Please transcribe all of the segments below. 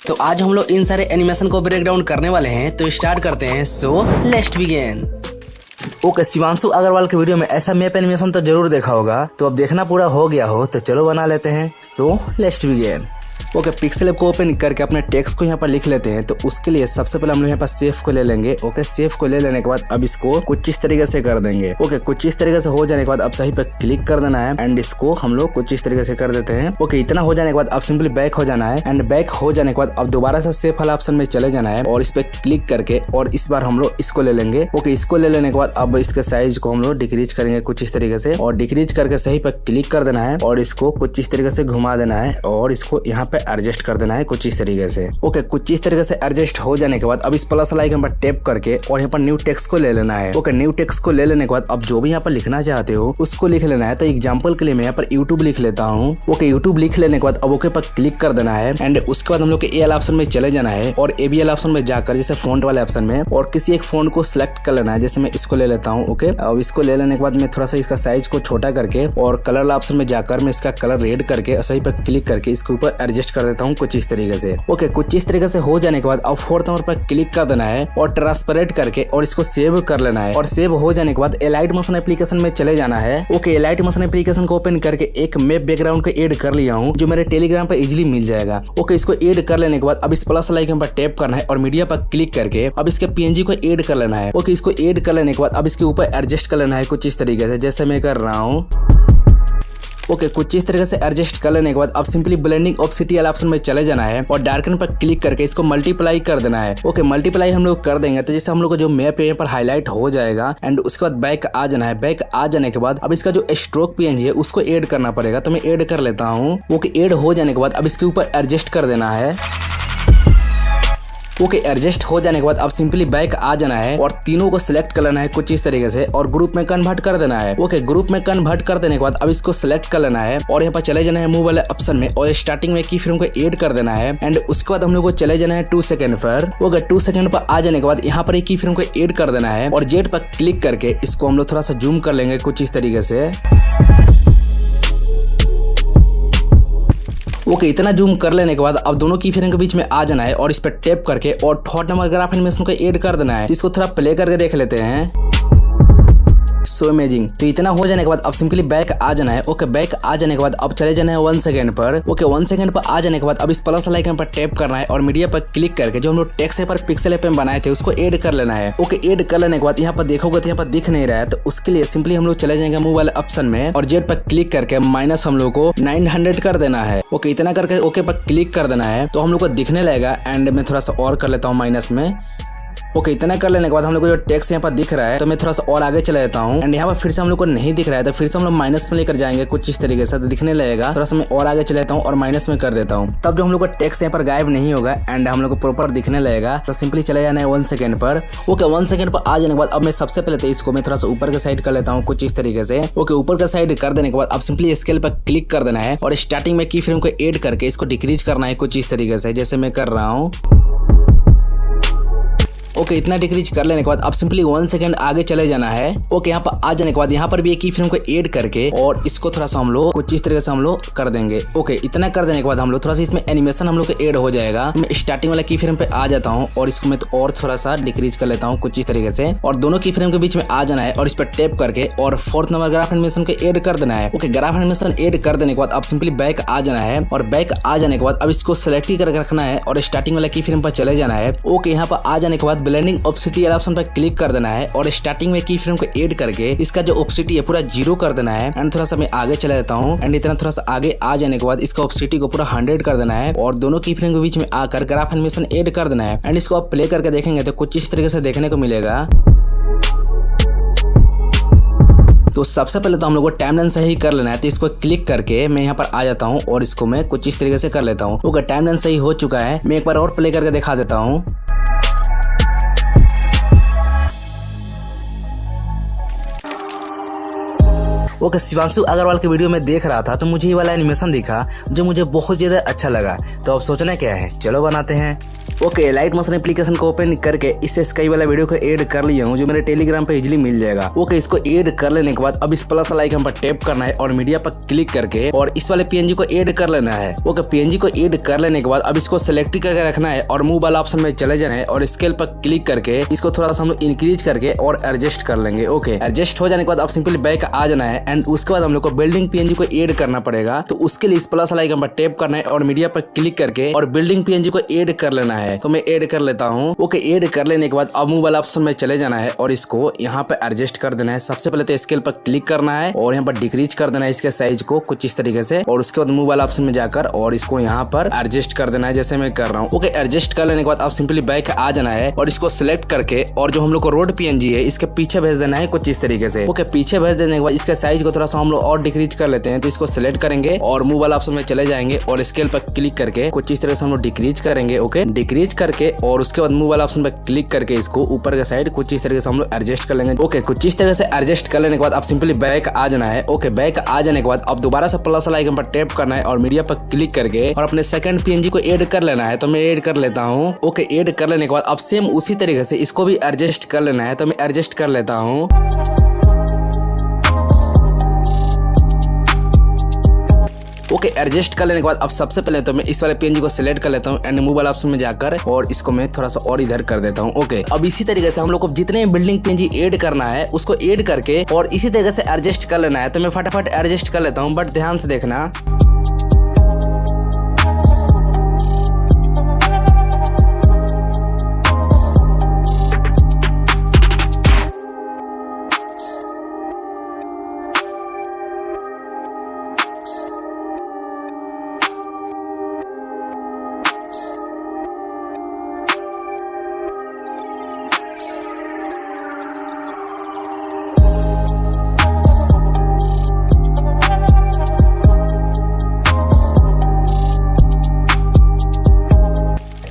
तो आज हम लोग इन सारे एनिमेशन को ब्रेक डाउन करने वाले हैं, तो स्टार्ट करते हैं। So let's begin. Okay, Shivanshu Agarwal के वीडियो में ऐसा मैप एनिमेशन तो जरूर देखा होगा, तो अब देखना पूरा हो गया हो तो चलो बना लेते हैं। So let's begin. Okay, pixel app को ओपन करके अपने टेक्स्ट को यहाँ पर लिख लेते हैं। तो उसके लिए सबसे पहले हम लोग यहाँ पर सेव को ले लेंगे। ओके, सेव को ले लेने के बाद अब इसको कुछ इस तरीके से कर देंगे। ओके, कुछ इस तरीके से हो जाने के बाद अब सही पे क्लिक कर देना है एंड इसको हम लोग कुछ इस तरीके से कर देते हैं। ओके, इतना हो जाने के बाद अब सिंपली बैक हो जाना है एंड बैक हो जाने के बाद अब दोबारा से सेव वाला ऑप्शन में चले जाना है और इस पे क्लिक करके और इस बार हम लोग इसको ले लेंगे। ओके, इसको ले लेने के बाद अब इसके साइज को हम लोग डिक्रीज करेंगे कुछ इस तरीके से और डिक्रीज करके सही पे क्लिक कर देना है और इसको कुछ इस तरीके से घुमा देना है और इसको यहाँ पे एडजस्ट कर देना है कुछ इस तरीके से। ओके, कुछ इस तरीके से एडजस्ट हो जाने के बाद अब इस प्लस आइकन पर टैप करके और यहाँ पर न्यू टेक्स्ट को ले लेना है। ओके, न्यू टेक्स्ट को ले लेने के बाद अब जो भी यहाँ पर लिखना चाहते हो उसको लिख लेना है। तो एग्जांपल के लिए मैं यहाँ पर यूट्यूब लिख लेता हूँ। ओके, यूट्यूब लिख लेने के बाद अब ओके पर क्लिक कर देना है एंड उसके बाद हम लोग के एल ऑप्शन में चले जाना है और एबीएल ऑप्शन में जाकर जैसे फॉन्ट वाले ऑप्शन में और किसी एक फॉन्ट को सिलेक्ट कर लेना है। जैसे मैं इसको ले लेता हूँ। ओके, अब इसको ले लेने के बाद मैं थोड़ा सा इसका साइज को छोटा करके और कलर ऑप्शन में जाकर मैं इसका कलर रेड करके सही पर क्लिक करके इसके ऊपर एडजस्ट कर देता हूँ कुछ इस तरीके से। ओके, कुछ इस तरीके से हो जाने के बाद अब फोर्थ नंबर पर क्लिक कर देना है और ट्रांसपेरेंट करके और इसको सेव कर लेना है और सेव हो जाने के बाद एलाइट मोशन एप्लीकेशन में चले जाना है। ओके, एलाइट मोशन एप्लीकेशन को ओपन करके एक मैप बैकग्राउंड को ऐड कर लिया हूँ जो मेरे टेलीग्राम पर इजीली मिल जाएगा। ओके, इसको ऐड कर लेने के बाद अब इस प्लस आइकन पर टैप करना है और मीडिया पर क्लिक करके अब इसके पीएनजी को ऐड कर लेना है। ओके, इसको ऐड कर लेने के बाद अब इसके ऊपर एडजस्ट कर लेना है कुछ इस तरीके से जैसे मैं कर रहा हूँ। ओके, कुछ इस तरीके से एडजस्ट कर लेने के बाद अब सिंपली ब्लेंडिंग ऑप्सिटी वाला ऑप्शन में चले जाना है और डार्कन पर क्लिक करके इसको मल्टीप्लाई कर देना है। ओके, मल्टीप्लाई हम लोग कर देंगे तो जैसे हम लोग को जो मैप है यहाँ पर हाईलाइट हो जाएगा एंड उसके बाद बैक आ जाना है। बैक आ जाने के बाद अब इसका जो स्ट्रोक पीएनजी है उसको ऐड करना पड़ेगा, तो मैं ऐड कर लेता हूँ। ओके, ऐड हो जाने के बाद अब इसके ऊपर एडजस्ट कर देना है। ओके, एडजस्ट हो जाने के बाद अब सिंपली बैक आ जाना है और तीनों को सिलेक्ट कर लेना है कुछ इस तरीके से और ग्रुप में कन्वर्ट कर देना है। ओके, ग्रुप में कन्वर्ट कर देने के बाद अब इसको सिलेक्ट कर लेना है और यहाँ पर चले जाना है मूव वाले ऑप्शन में और स्टार्टिंग में की फ्रेम को ऐड कर देना है एंड उसके बाद हम लोग को चले जाना है 2 सेकंड पर। ओके, 2 सेकंड पर आ जाने के बाद यहाँ पर एक की फ्रेम को ऐड कर देना है और जेड पर क्लिक करके इसको हम लोग थोड़ा सा जूम कर लेंगे कुछ इस तरीके से। ओके, इतना जूम कर लेने के बाद अब दोनों की फ्रेम के बीच में आ जाना है और इस पर टैप करके और थर्ड नंबर ग्राफ एनिमेशन को ऐड कर देना है। इसको थोड़ा प्ले करके देख लेते हैं। So amazing. तो इतना हो जाने के बाद अब सिंपली बैक आ जाना है। ओके, बैक आ जाने के बाद अब चले जाना है 1 सेकंड पर। ओके, 1 सेकंड पर आ जाने के बाद अब इस प्लस आइकन पर टैप करना है और मीडिया पर क्लिक करके जो हम लोग टेक्स्ट पर पिक्सेल ऐप में बनाए थे उसको ऐड कर लेना है। ओके, ऐड कर लेने के बाद यहाँ पर देखोगे तो यहाँ पर दिख नहीं रहा है, तो उसके लिए सिंपली हम लोग चले जाएंगे मूव वाले ऑप्शन में और जेड पर क्लिक करके माइनस हम लोग को 900 कर देना है। ओके, इतना करके ओके पर क्लिक कर देना है तो हम लोग को दिखने लगेगा एंड मैं थोड़ा सा और कर लेता हूँ माइनस में। ओके, इतना कर लेने के बाद हम लोग को जो टेक्स्ट यहाँ पर दिख रहा है तो मैं थोड़ा सा और आगे चला जाता हूँ एंड यहाँ पर फिर से हम लोग को नहीं दिख रहा है तो फिर से हम लोग माइनस में लेकर जाएंगे कुछ इस तरीके से, तो दिखने लगेगा। थोड़ा सा मैं और आगे चला जाता हूँ और माइनस में कर देता हूँ, तब जो हम लोग का टेक्स्ट यहाँ पर गायब नहीं होगा एंड हम लोग को प्रॉपर दिखने लगेगा। तो सिंपली चले जाना है 1 सेकंड पर। ओके, 1 सेकंड पर आ जाने के बाद अब मैं सबसे पहले तो इसको मैं थोड़ा सा ऊपर के साइड कर लेता हूँ कुछ इस तरीके से। ओके, ऊपर का साइड कर देने के बाद अब सिंपली स्केल पर क्लिक कर देना है और स्टार्टिंग में की फ्रेम को ऐड करके इसको डिक्रीज करना है कुछ इस तरीके से जैसे मैं कर रहा हूँ। ओके, इतना डिक्रीज कर लेने के बाद अब सिंपली 1 सेकंड आगे चले जाना है। ओके, यहाँ पर आ जाने के बाद यहाँ पर भी एक की फ्रेम को ऐड करके और इसको थोड़ा सा हम लोग कुछ इस तरीके से हम लोग कर देंगे। ओके, इतना कर देने के बाद हम लोग थोड़ा सा इसमें एनिमेशन हम लोग को ऐड हो जाएगा। मैं स्टार्टिंग वाला की फ्रेम पे आ जाता हूँ और इसको मैं तो और थोड़ा सा डिक्रीज कर लेता हूँ कुछ इस तरीके से और दोनों की फ्रेम के बीच में आ जाना है और इस पर टैप करके और 4th नंबर ग्राफ एनिमेशन को ऐड कर देना है। ओके, ग्राफ एनिमेशन ऐड कर देने के बाद अब सिंपली बैक आ जाना है और बैक आ जाने के बाद अब इसको सेलेक्ट ही करके रखना है और स्टार्टिंग वाला की फ्रेम पर चले जाना है। ओके, यहाँ पर आ जाने के बाद ब्लेंडिंग ऑप्सिटी ऑप्शन पर क्लिक कर देना है और स्टार्टिंग में की फ्रेम को ऐड करके इसका जो ऑप्सिटी है पूरा 0 कर देना है एंड थोड़ा सा मैं आगे चला जाता हूँ एंड इतना थोड़ा सा आगे आ जाने के बाद इसका ऑप्सिटी को पूरा 100 कर देना है और दोनों की फ्रेम के बीच में आकर ग्राफ एनिमेशन ऐड कर देना है एंड इसको आप प्ले करके देखेंगे तो कुछ इस तरीके से देखने को मिलेगा। तो सबसे पहले तो हम लोग को टाइमलाइन सही कर लेना है, तो इसको क्लिक करके मैं यहाँ पर आ जाता हूँ और इसको मैं कुछ इस तरीके से कर लेता हूँ। ओके, टाइमलाइन सही हो चुका है, मैं एक बार और प्ले करके दिखा देता हूँ। ओके, शिवांशु अग्रवाल के वीडियो में देख रहा था तो मुझे ये वाला एनिमेशन दिखा जो मुझे बहुत ज्यादा अच्छा लगा। तो अब सोचना क्या है, चलो बनाते हैं। ओके, लाइट मोशन एप्लीकेशन को ओपन करके इस स्काई वाला वीडियो को ऐड कर लिया हूँ जो मेरे टेलीग्राम पे इजीली मिल जाएगा। ओके, इसको ऐड कर लेने के बाद अब इस प्लस वाला आइकन पर टैप करना है और मीडिया पर क्लिक करके और इस वाले पीएनजी को ऐड कर लेना है। ओके, पीएनजी को ऐड कर लेने के बाद अब इसको सिलेक्ट करके रखना है और मूव वाला ऑप्शन में चले जाना है और स्केल पर क्लिक करके इसको थोड़ा सा हम लोग इंक्रीज करके और एडजस्ट कर लेंगे। ओके, एडजस्ट हो जाने के बाद अब सिंपली बैक आ जाना है एंड उसके बाद हम लोग को बिल्डिंग पीएनजी को ऐड करना पड़ेगा। तो उसके लिए इस प्लस वाला आइकन पर टैप करना है और मीडिया पर क्लिक करके और बिल्डिंग पीएनजी को ऐड कर लेना है। तो मैं ऐड कर लेता हूँ। ओके, ऐड कर लेने के बाद अब मूव वाला ऑप्शन में चले जाना है और इसको यहाँ पे एडजस्ट कर देना है। सबसे पहले तो स्केल पर क्लिक करना है और यहाँ पर डिक्रीज कर देना है इसके साइज को कुछ इस तरीके से और उसके बाद मूव वाला ऑप्शन में जाकर और इसको यहाँ पर एडजस्ट कर देना है जैसे मैं कर रहा हूँ। ओके, एडजस्ट कर लेने के बाद अब सिंपली बैक आ जाना है और इसको सिलेक्ट करके और जो हम लोग को रोड पीएनजी है इसके पीछे भेज देना है कुछ इस तरीके से। ओके, पीछे भेज देने के बाद इसके साइज को थोड़ा सा हम लोग और डिक्रीज कर लेते हैं। तो इसको सिलेक्ट करेंगे और मूव वाला ऑप्शन में चले जाएंगे और स्केल पर क्लिक करके कुछ इस तरह से हम लोग डिक्रीज करेंगे। ओके, डिक्रीज करके और उसके बाद मूव वाला ऑप्शन पर क्लिक करके इसको ऊपर के साइड कुछ इस तरीके से हम लोग एडजस्ट कर लेंगे। ओके, कुछ इस तरह से एडजस्ट कर लेने के बाद अब सिंपली बैक आ जाना है। ओके, बैक आ जाने के बाद अब दोबारा से प्लस वाला आइकन पर टैप करना है और मीडिया पर क्लिक करके और अपने सेकंड पीएनजी को ऐड कर लेना है। तो मैं ऐड कर लेता हूँ। ओके, ऐड कर लेने के बाद अब सेम उसी तरीके से इसको भी एडजस्ट कर लेना है। तो मैं एडजस्ट कर लेता हूँ। ओके, एडजस्ट कर लेने के बाद अब सबसे पहले तो मैं इस वाले पीएनजी को सिलेक्ट कर लेता हूँ एंड मूव वाला ऑप्शन में जाकर और इसको मैं थोड़ा सा और इधर कर देता हूँ। ओके, अब इसी तरीके से हम लोग को जितने बिल्डिंग पीएनजी ऐड करना है उसको ऐड करके और इसी तरीके से एडजस्ट कर लेना है। तो मैं फटाफट एडजस्ट कर लेता हूँ, बट ध्यान से देखना।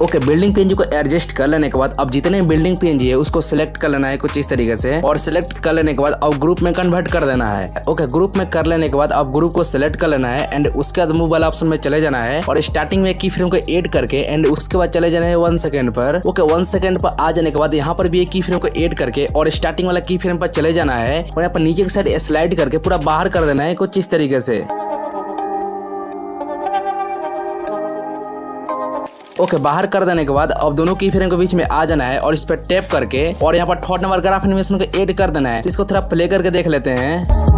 ओके, बिल्डिंग पीएनजी को एडजस्ट कर लेने के बाद अब जितने बिल्डिंग पीएनजी है उसको सिलेक्ट कर लेना है कुछ इस तरीके से और सिलेक्ट कर लेने के बाद अब ग्रुप में कन्वर्ट कर देना है। ओके, ग्रुप में कर लेने के बाद अब ग्रुप को सिलेक्ट कर लेना है एंड उसके बाद मूव वाला ऑप्शन में चले जाना है और स्टार्टिंग में की फ्रेम को ऐड करके एंड उसके बाद चले जाना है 1 सेकंड पर। ओके, 1 सेकंड पर आ जाने के बाद यहाँ पर भी एक की फ्रेम को ऐड करके और स्टार्टिंग वाला की फ्रेम पर चले जाना है और यहाँ पर नीचे की साइड स्लाइड करके पूरा बाहर कर देना है कुछ इस तरीके से। ओके, बाहर कर देने के बाद अब दोनों की फ्रेम के बीच में आ जाना है और इस पर टैप करके और यहाँ पर थर्ड नंबर ग्राफ एनिमेशन को ऐड कर देना है। तो इसको थोड़ा प्ले करके देख लेते हैं।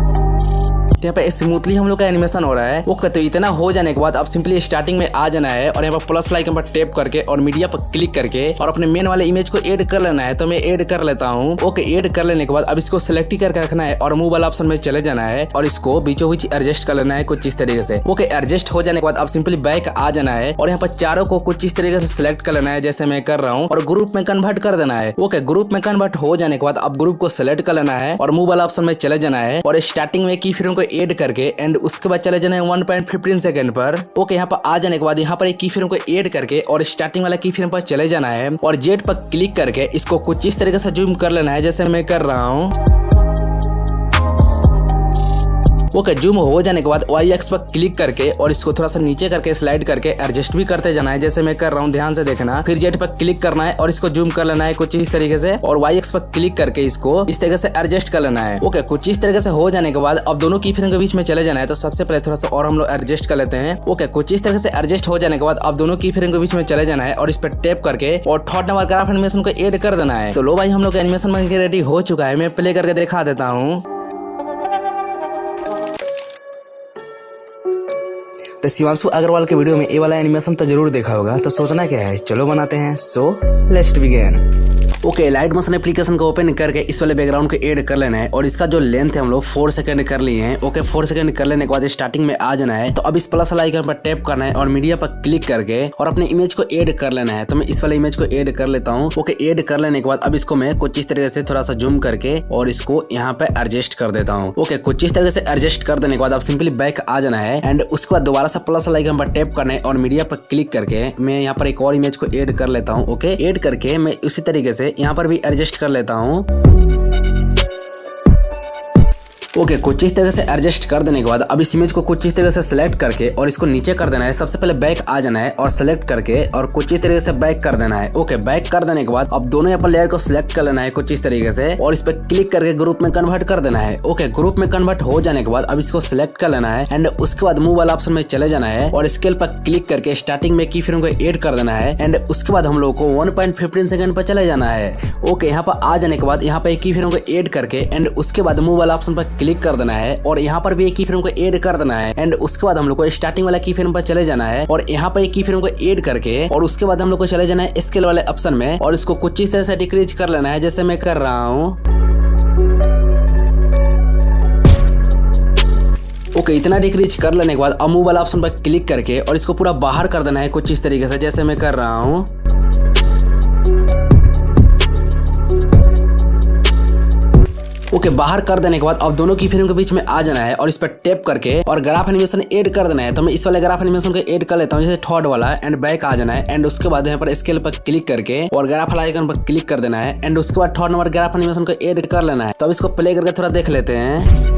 यहाँ पे स्मूथली हम लोग का एनिमेशन हो रहा है। ओके, तो इतना हो जाने के बाद अब सिंपली स्टार्टिंग में आ जाना है और यहाँ पर प्लस आइकन पर टैप करके और मीडिया पर क्लिक करके और अपने मेन वाले इमेज को ऐड कर लेना है। तो मैं ऐड कर लेता हूँ। ओके, ऐड कर लेने के बाद अब इसको सिलेक्ट करके रखना है और मूव वाला ऑप्शन में चले जाना है और इसको बीचों बीच एडजस्ट कर लेना है कुछ इस तरीके से। ओके, एडजस्ट हो जाने के बाद अब सिंपली बैक आ जाना है और यहाँ पर चारों को कुछ इस तरीके से सिलेक्ट कर लेना है जैसे मैं कर रहा हूँ और ग्रुप में कन्वर्ट कर देना है। ओके, ग्रुप में कन्वर्ट हो जाने के बाद अब ग्रुप को सिलेक्ट कर लेना है और मूव वाला ऑप्शन में चले जाना है और स्टार्टिंग में की फ्रेम को ऐड करके एंड उसके बाद चले जाना है 1.15 सेकंड पर। ओके, यहाँ पर आ जाने के बाद यहाँ पर एक की फ्रेम को ऐड करके और स्टार्टिंग वाला की फ्रेम पर चले जाना है और जेड पर क्लिक करके इसको कुछ इस तरीके से जूम कर लेना है जैसे मैं कर रहा हूँ। ओके, जूम हो जाने के बाद वाई एक्स पर क्लिक करके और इसको थोड़ा सा नीचे करके स्लाइड करके एडजस्ट भी करते जाना है जैसे मैं कर रहा हूँ, ध्यान से देखना। फिर जेड पर क्लिक करना है और इसको जूम कर लेना है कुछ इस तरीके से और वाई एक्स पर क्लिक करके इसको इस तरीके से एडजस्ट कर लेना है। ओके, कुछ इस तरीके से हो जाने के बाद अब दोनों की फ्रेम के बीच में चले जाना है। तो सबसे पहले थोड़ा सा और हम लोग एडजस्ट कर लेते हैं। ओके, कुछ इस तरीके से एडजस्ट हो जाने के बाद अब दोनों की फ्रेम के बीच में चले जाना है और इस पर टैप करके और थर्ड नंबर ग्राफ एनिमेशन को ऐड कर देना है। तो लो भाई, हम लोग एनिमेशन बन के रेडी हो चुका है। मैं प्ले करके दिखा देता हूँ। तो शिवांशु अग्रवाल के वीडियो में ये वाला एनिमेशन तो जरूर देखा होगा। तो सोचना क्या है, चलो बनाते हैं। So let's begin. Okay, light motion application को ओपन करके इस वाले बैकग्राउंड को ऐड कर लेना है और इसका जो लेंथ है हम लोग 4 सेकंड कर लिए हैं। ओके, 4 सेकंड कर लेने के बाद स्टार्टिंग में आ जाना है। तो अब इस प्लस वाला आइकन पर टैप करना है और मीडिया पर क्लिक करके और अपने इमेज को ऐड कर लेना है। तो मैं इस वाले इमेज को ऐड कर लेता हूँ। ओके, ऐड कर लेने के बाद अब इसको मैं कुछ इस तरीके से थोड़ा सा जूम करके और इसको यहाँ पे एडजस्ट कर देता हूँ। ओके, कुछ इस तरीके से एडजस्ट कर देने के बाद अब सिंपली बैक आ जाना है एंड उसके बाद दोबारा से प्लस वाला आइकन पर टैप करना है और मीडिया पर क्लिक करके मैं यहाँ पर एक और इमेज को ऐड कर लेता हूँ। ओके, ऐड करके मैं उसी तरीके से यहाँ पर भी एडजस्ट कर लेता हूँ। ओके, कुछ इस तरह से एडजस्ट कर देने के बाद अब इस इमेज को कुछ इस तरह से सिलेक्ट करके और इसको नीचे कर देना है। सबसे पहले बैक आ जाना है और सिलेक्ट करके और कुछ इस तरीके से बैक कर देना है। ओके, बैक कर देने के बाद अब दोनों यहाँ पर लेयर को सिलेक्ट कर लेना है कुछ इस तरीके से और इस पर क्लिक करके ग्रुप में कन्वर्ट कर देना है। ओके, ग्रुप में कन्वर्ट हो जाने के बाद अब इसको सिलेक्ट कर लेना है एंड उसके बाद मूव वाला ऑप्शन में चले जाना है और स्केल पर क्लिक करके स्टार्टिंग में की फ्रेम को ऐड कर देना है एंड उसके बाद हम लोग को 1.15 सेकंड पर चले जाना है। ओके, यहाँ पर आ जाने के बाद यहाँ पर की फ्रेम को ऐड करके एंड उसके बाद मूव वाला ऑप्शन पर क्लिक कर देना है और यहाँ पर भी एक की फ्रेम को ऐड कर देना है एंड उसके बाद हम लोग को स्टार्टिंग वाला की फ्रेम पर चले जाना है और यहाँ पर एक की फ्रेम को ऐड करके और उसके बाद हम लोग को चले जाना है स्केल वाले ऑप्शन में और इसको कुछ इस तरह से डिक्रीज कर लेना है जैसे मैं कर रहा हूँ। ओके, इतना डिक्रीज कर लेने के बाद अब मूव वाला ऑप्शन पर क्लिक करके और इसको पूरा बाहर कर देना है कुछ इस तरीके से जैसे मैं कर रहा हूँ। ओके, बाहर कर देने के बाद अब दोनों की फ्रेम के बीच में आ जाना है और इस पर टैप करके और ग्राफ एनिमेशन ऐड कर देना है। तो मैं इस वाले ग्राफ एनिमेशन को ऐड कर लेता हूँ जैसे थर्ड वाला एंड बैक आ जाना है एंड उसके बाद यहाँ पर स्केल पर क्लिक करके और ग्राफ वाला आइकन पर क्लिक कर देना है एंड उसके बाद थर्ड नंबर ग्राफ एनिमेशन को ऐड कर लेना है। तो अब इसको प्ले करके थोड़ा देख लेते हैं।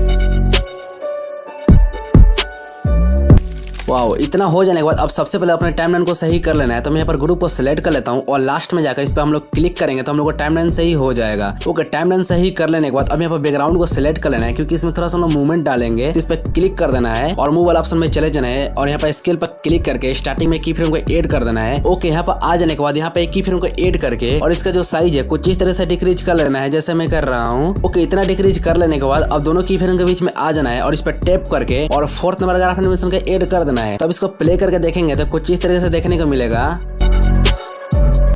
वाओ, इतना हो जाने के बाद अब सबसे पहले अपने टाइमलाइन को सही कर लेना है। तो मैं यहाँ पर ग्रुप को सिलेक्ट कर लेता हूँ और लास्ट में जाकर इस पर हम लोग क्लिक करेंगे तो हम लोग को टाइमलाइन सही हो जाएगा। ओके, टाइमलाइन सही कर लेने के बाद अब यहाँ पर बैकग्राउंड को सिलेक्ट कर लेना है क्योंकि इसमें थोड़ा सा मूवमेंट डालेंगे तो इस पर क्लिक कर देना है और मूव वाला ऑप्शन में चले जाना है और यहाँ पर स्केल पर क्लिक करके स्टार्टिंग में की फ्रेम को ऐड कर देना है। ओके, यहाँ पर आ जाने के बाद यहाँ पे एक की फ्रेम को ऐड करके और इसका जो साइज है कुछ इस तरह से डिक्रीज कर लेना है जैसे मैं कर रहा हूँ। ओके, इतना डिक्रीज कर लेने के बाद अब दोनों की फ्रेम के बीच में आ जाना है और इस पर टैप करके और फोर्थ नंबर ग्राफ एनिमेशन का ऐड कर देना है। तब इसको प्ले करके देखेंगे तो कुछ इस तरह से देखने को मिलेगा।